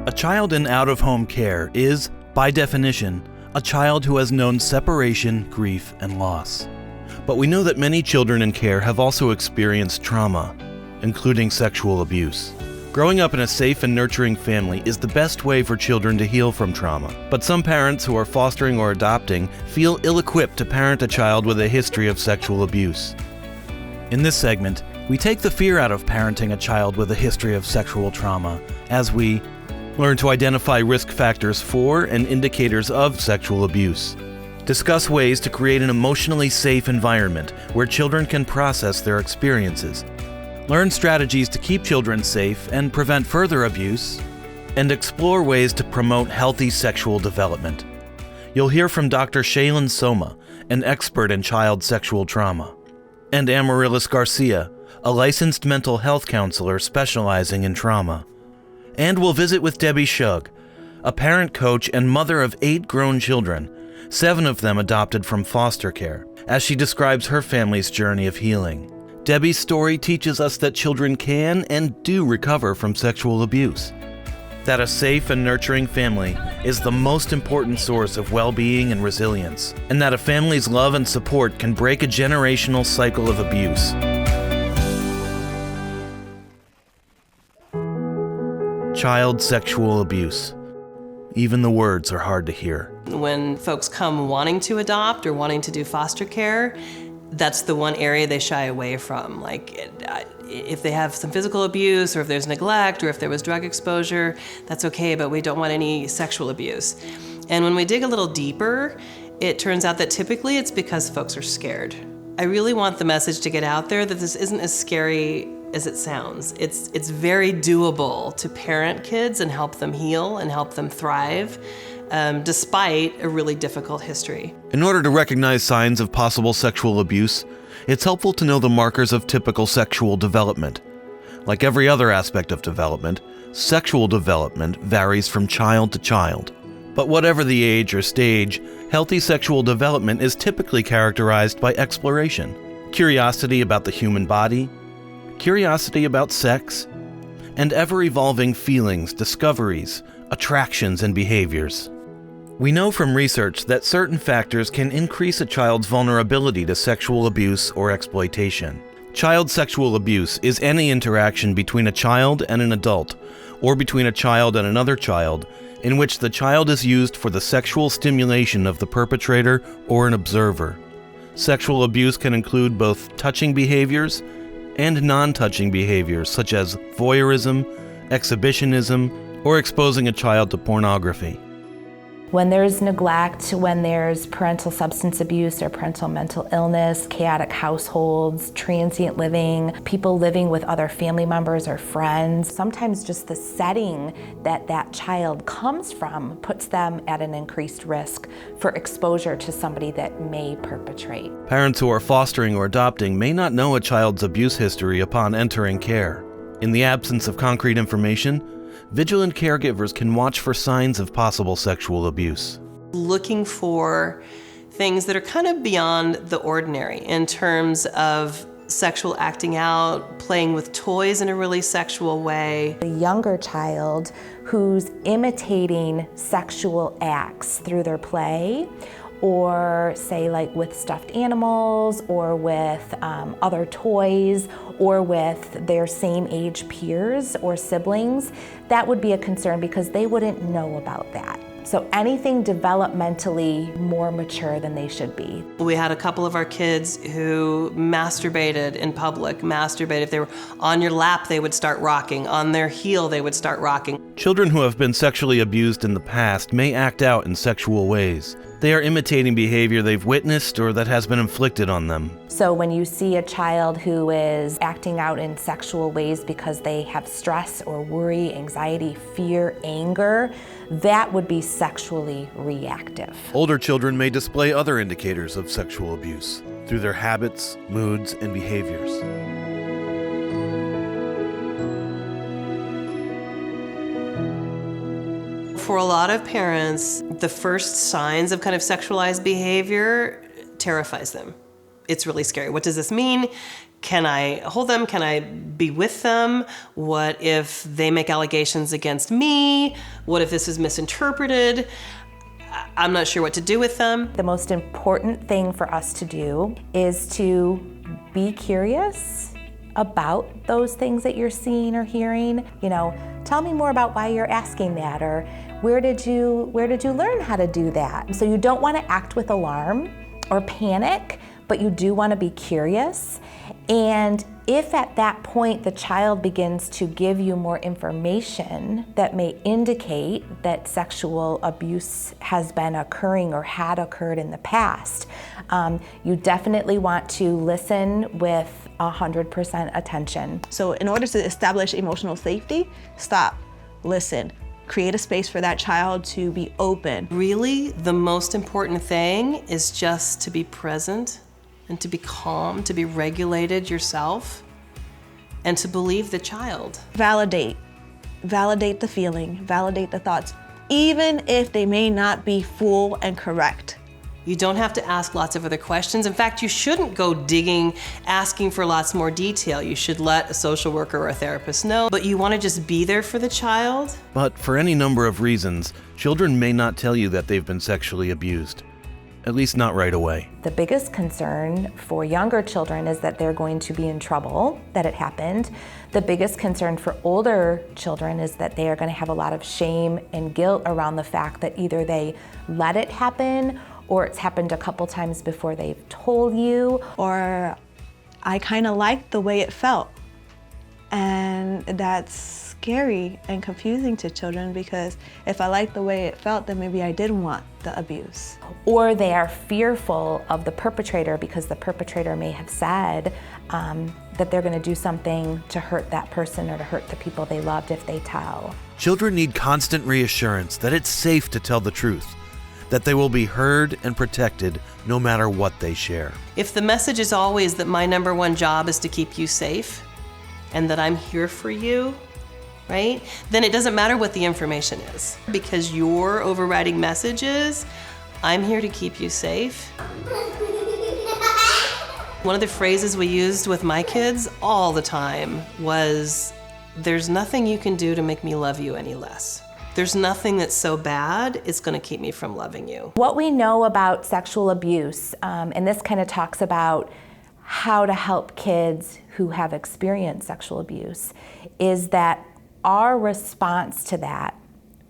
A child in out-of-home care is, by definition, a child who has known separation, grief, and loss. But we know that many children in care have also experienced trauma, including sexual abuse. Growing up in a safe and nurturing family is the best way for children to heal from trauma. But some parents who are fostering or adopting feel ill-equipped to parent a child with a history of sexual abuse. In this segment, we take the fear out of parenting a child with a history of sexual trauma as we learn to identify risk factors for and indicators of sexual abuse. Discuss ways to create an emotionally safe environment where children can process their experiences. Learn strategies to keep children safe and prevent further abuse, and explore ways to promote healthy sexual development. You'll hear from Dr. Shaylin Soma, an expert in child sexual trauma, and Amaryllis Garcia, a licensed mental health counselor specializing in trauma. And we'll visit with Debbie Shug, a parent coach and mother of 8 grown children, 7 of them adopted from foster care, as she describes her family's journey of healing. Debbie's story teaches us that children can and do recover from sexual abuse, that a safe and nurturing family is the most important source of well-being and resilience, and that a family's love and support can break a generational cycle of abuse. Child sexual abuse. Even the words are hard to hear. When folks come wanting to adopt or wanting to do foster care, that's the one area they shy away from. Like, if they have some physical abuse, or if there's neglect, or if there was drug exposure, that's okay, but we don't want any sexual abuse. And when we dig a little deeper, it turns out that typically it's because folks are scared. I really want the message to get out there that this isn't as scary as it sounds. It's very doable to parent kids and help them heal and help them thrive, despite a really difficult history. In order to recognize signs of possible sexual abuse, it's helpful to know the markers of typical sexual development. Like every other aspect of development, sexual development varies from child to child. But whatever the age or stage, healthy sexual development is typically characterized by exploration, curiosity about the human body, curiosity about sex, and ever-evolving feelings, discoveries, attractions, and behaviors. We know from research that certain factors can increase a child's vulnerability to sexual abuse or exploitation. Child sexual abuse is any interaction between a child and an adult, or between a child and another child, in which the child is used for the sexual stimulation of the perpetrator or an observer. Sexual abuse can include both touching behaviors and non-touching behaviors such as voyeurism, exhibitionism, or exposing a child to pornography. When there's neglect, when there's parental substance abuse or parental mental illness, chaotic households, transient living, people living with other family members or friends, sometimes just the setting that that child comes from puts them at an increased risk for exposure to somebody that may perpetrate. Parents who are fostering or adopting may not know a child's abuse history upon entering care. In the absence of concrete information, vigilant caregivers can watch for signs of possible sexual abuse. Looking for things that are kind of beyond the ordinary in terms of sexual acting out, playing with toys in a really sexual way. A younger child who's imitating sexual acts through their play, or say like with stuffed animals, or with other toys, or with their same age peers or siblings, that would be a concern because they wouldn't know about that. So anything developmentally more mature than they should be. We had a couple of our kids who masturbated in public, If they were on your lap, they would start rocking. On their heel, they would start rocking. Children who have been sexually abused in the past may act out in sexual ways. They are imitating behavior they've witnessed or that has been inflicted on them. So when you see a child who is acting out in sexual ways because they have stress or worry, anxiety, fear, anger, that would be sexually reactive. Older children may display other indicators of sexual abuse through their habits, moods, and behaviors. For a lot of parents, the first signs of kind of sexualized behavior terrifies them. It's really scary. What does this mean? Can I hold them? Can I be with them? What if they make allegations against me? What if this is misinterpreted? I'm not sure what to do with them. The most important thing for us to do is to be curious about those things that you're seeing or hearing. Tell me more about why you're asking that, or where did you learn how to do that? So you don't want to act with alarm or panic, but you do want to be curious. And if at that point the child begins to give you more information that may indicate that sexual abuse has been occurring or had occurred in the past, you definitely want to listen with 100% attention. So in order to establish emotional safety, stop, listen, create a space for that child to be open. Really, the most important thing is just to be present and to be calm, to be regulated yourself, and to believe the child. Validate the feeling, validate the thoughts, even if they may not be full and correct. You don't have to ask lots of other questions. In fact, you shouldn't go digging, asking for lots more detail. You should let a social worker or a therapist know, but you want to just be there for the child. But for any number of reasons, children may not tell you that they've been sexually abused. At least not right away. The biggest concern for younger children is that they're going to be in trouble, that it happened. The biggest concern for older children is that they are going to have a lot of shame and guilt around the fact that either they let it happen or it's happened a couple times before they've told you. Or I kind of liked the way it felt. And that's scary and confusing to children, because if I liked the way it felt, then maybe I didn't want the abuse. Or they are fearful of the perpetrator because the perpetrator may have said that they're going to do something to hurt that person or to hurt the people they loved if they tell. Children need constant reassurance that it's safe to tell the truth, that they will be heard and protected no matter what they share. If the message is always that my number one job is to keep you safe and that I'm here for you, right? Then it doesn't matter what the information is, because your overriding message is, I'm here to keep you safe. One of the phrases we used with my kids all the time was, there's nothing you can do to make me love you any less. There's nothing that's so bad, it's gonna keep me from loving you. What we know about sexual abuse, and this kind of talks about how to help kids who have experienced sexual abuse, is that our response to that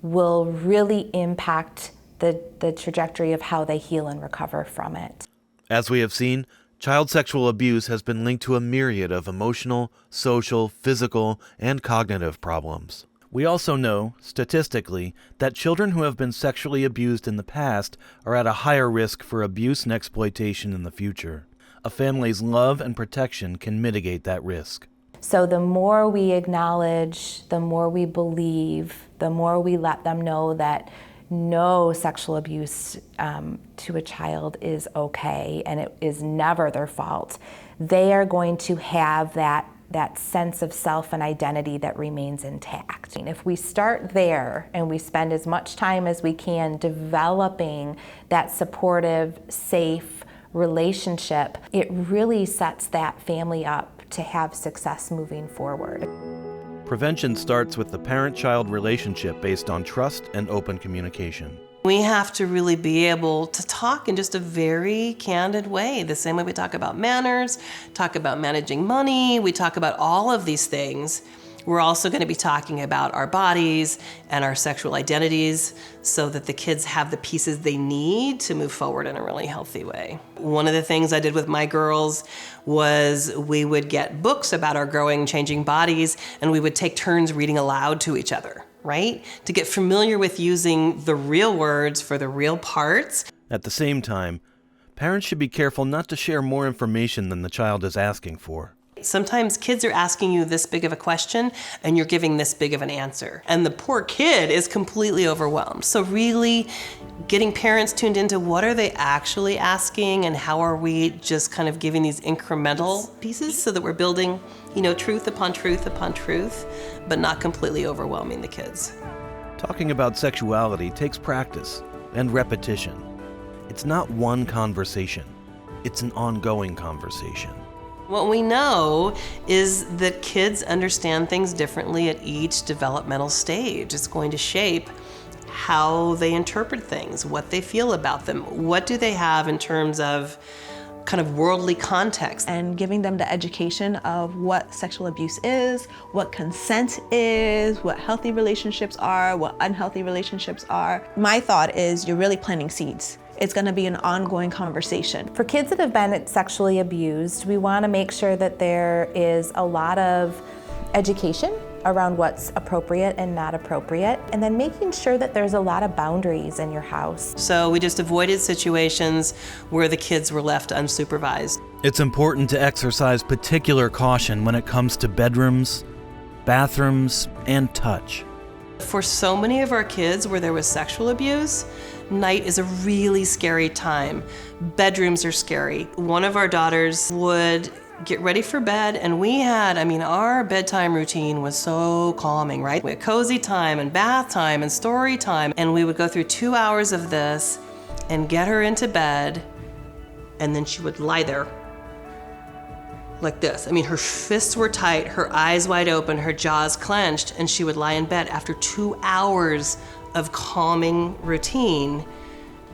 will really impact the trajectory of how they heal and recover from it. As we have seen, child sexual abuse has been linked to a myriad of emotional, social, physical, and cognitive problems. We also know, statistically, that children who have been sexually abused in the past are at a higher risk for abuse and exploitation in the future. A family's love and protection can mitigate that risk. So the more we acknowledge, the more we believe, the more we let them know that no sexual abuse to a child is okay and it is never their fault, they are going to have that sense of self and identity that remains intact. And if we start there and we spend as much time as we can developing that supportive, safe relationship, it really sets that family up to have success moving forward. Prevention starts with the parent-child relationship based on trust and open communication. We have to really be able to talk in just a very candid way, the same way we talk about manners, talk about managing money, we talk about all of these things. We're also going to be talking about our bodies and our sexual identities so that the kids have the pieces they need to move forward in a really healthy way. One of the things I did with my girls was we would get books about our growing, changing bodies, and we would take turns reading aloud to each other, right? To get familiar with using the real words for the real parts. At the same time, parents should be careful not to share more information than the child is asking for. Sometimes kids are asking you this big of a question and you're giving this big of an answer. And the poor kid is completely overwhelmed. So really getting parents tuned into what are they actually asking and how are we just kind of giving these incremental pieces so that we're building, truth upon truth upon truth, but not completely overwhelming the kids. Talking about sexuality takes practice and repetition. It's not one conversation. It's an ongoing conversation. What we know is that kids understand things differently at each developmental stage. It's going to shape how they interpret things, what they feel about them, what do they have in terms of kind of worldly context. And giving them the education of what sexual abuse is, what consent is, what healthy relationships are, what unhealthy relationships are. My thought is you're really planting seeds. It's gonna be an ongoing conversation. For kids that have been sexually abused, we want to make sure that there is a lot of education around what's appropriate and not appropriate, and then making sure that there's a lot of boundaries in your house. So we just avoided situations where the kids were left unsupervised. It's important to exercise particular caution when it comes to bedrooms, bathrooms, and touch. For so many of our kids where there was sexual abuse, night is a really scary time. Bedrooms are scary. One of our daughters would get ready for bed, and our bedtime routine was so calming, right? We had cozy time and bath time and story time, and we would go through 2 hours of this and get her into bed, and then she would lie there like this. Her fists were tight, her eyes wide open, her jaws clenched, and she would lie in bed after 2 hours of calming routine,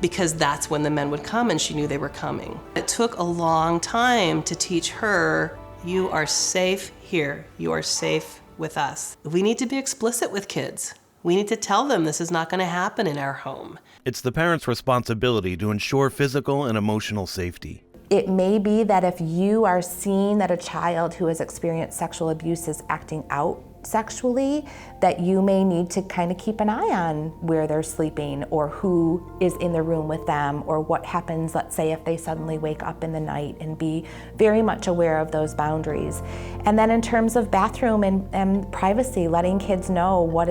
because that's when the men would come and she knew they were coming. It took a long time to teach her, you are safe here, you are safe with us. We need to be explicit with kids. We need to tell them this is not going to happen in our home. It's the parent's responsibility to ensure physical and emotional safety. It may be that if you are seeing that a child who has experienced sexual abuse is acting out sexually, that you may need to kind of keep an eye on where they're sleeping or who is in the room with them or what happens, let's say, if they suddenly wake up in the night, and be very much aware of those boundaries. And then in terms of bathroom and privacy, letting kids know what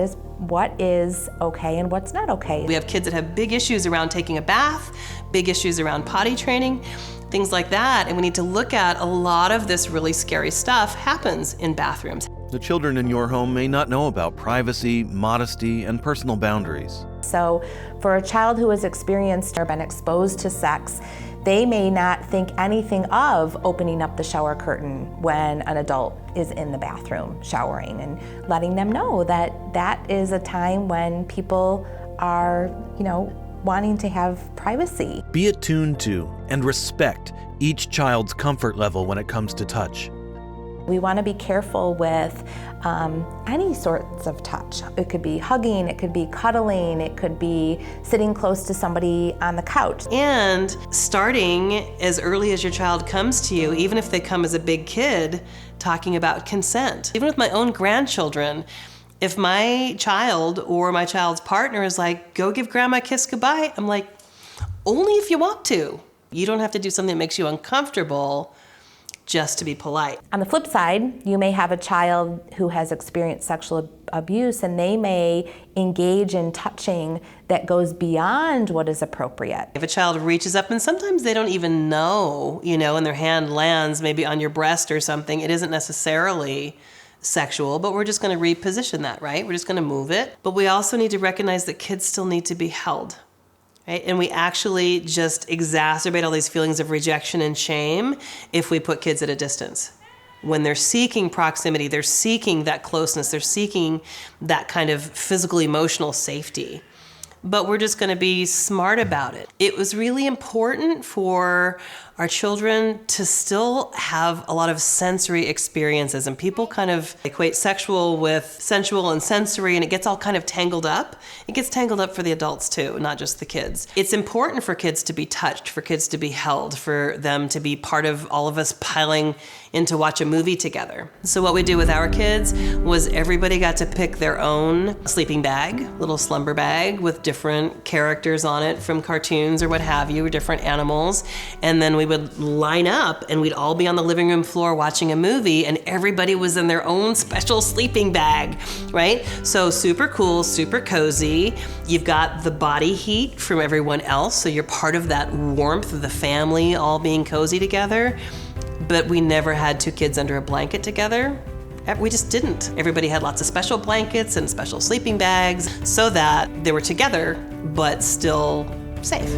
is okay and what's not okay. We have kids that have big issues around taking a bath, big issues around potty training, things like that, and we need to look at a lot of this really scary stuff happens in bathrooms. The children in your home may not know about privacy, modesty, and personal boundaries. So for a child who has experienced or been exposed to sex, they may not think anything of opening up the shower curtain when an adult is in the bathroom showering, and letting them know that that is a time when people are, wanting to have privacy. Be attuned to and respect each child's comfort level when it comes to touch. We want to be careful with any sorts of touch. It could be hugging, it could be cuddling, it could be sitting close to somebody on the couch. And starting as early as your child comes to you, even if they come as a big kid, talking about consent. Even with my own grandchildren, if my child or my child's partner is like, go give grandma a kiss goodbye, I'm like, only if you want to. You don't have to do something that makes you uncomfortable just to be polite. On the flip side, you may have a child who has experienced sexual abuse, and they may engage in touching that goes beyond what is appropriate. If a child reaches up, and sometimes they don't even know, and their hand lands maybe on your breast or something, it isn't necessarily sexual, but we're just going to reposition that, right? We're just going to move it. But we also need to recognize that kids still need to be held. Right? And we actually just exacerbate all these feelings of rejection and shame if we put kids at a distance. When they're seeking proximity, they're seeking that closeness, they're seeking that kind of physical, emotional safety. But we're just going to be smart about it. It was really important for our children to still have a lot of sensory experiences, and people kind of equate sexual with sensual and sensory, and it gets all kind of tangled up. It gets tangled up for the adults too, not just the kids. It's important for kids to be touched, for kids to be held, for them to be part of all of us piling in to watch a movie together. So what we do with our kids was everybody got to pick their own sleeping bag, little slumber bag with different characters on it from cartoons or what have you, or different animals. And then we would line up and we'd all be on the living room floor watching a movie, and everybody was in their own special sleeping bag, right? So super cool, super cozy. You've got the body heat from everyone else, so you're part of that warmth of the family all being cozy together. But we never had two kids under a blanket together. We just didn't. Everybody had lots of special blankets and special sleeping bags so that they were together, but still safe.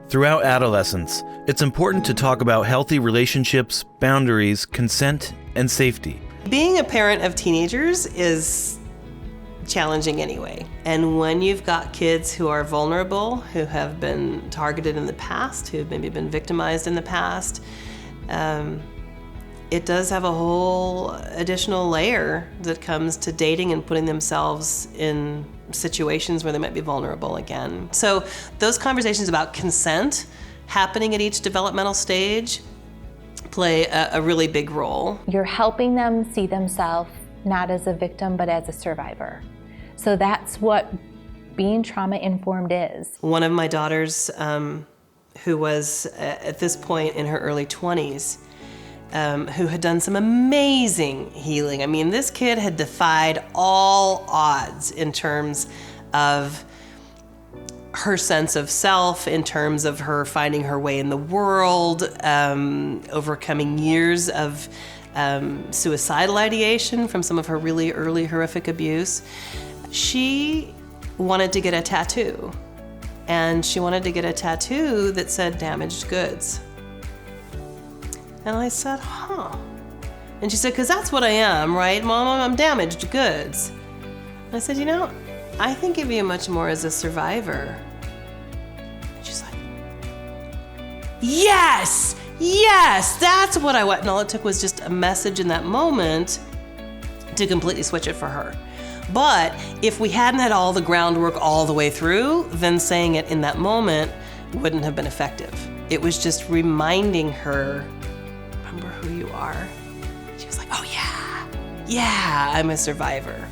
Throughout adolescence, it's important to talk about healthy relationships, boundaries, consent, and safety. Being a parent of teenagers is challenging anyway. And when you've got kids who are vulnerable, who have been targeted in the past, who have maybe been victimized in the past, it does have a whole additional layer that comes to dating and putting themselves in situations where they might be vulnerable again. So those conversations about consent happening at each developmental stage play a really big role. You're helping them see themselves not as a victim, but as a survivor. So that's what being trauma-informed is. One of my daughters, who was at this point in her early 20s, who had done some amazing healing. I mean, this kid had defied all odds in terms of her sense of self, in terms of her finding her way in the world, overcoming years of suicidal ideation from some of her really early horrific abuse. She wanted to get a tattoo, and she wanted to get a tattoo that said damaged goods. And I said, huh. And she said, because that's what I am, right? Mom, I'm damaged goods. And I said, I think of you much more as a survivor. And she's like, yes, that's what I want. And all it took was just a message in that moment to completely switch it for her. But if we hadn't had all the groundwork all the way through, then saying it in that moment wouldn't have been effective. It was just reminding her, remember who you are. She was like, oh yeah, I'm a survivor.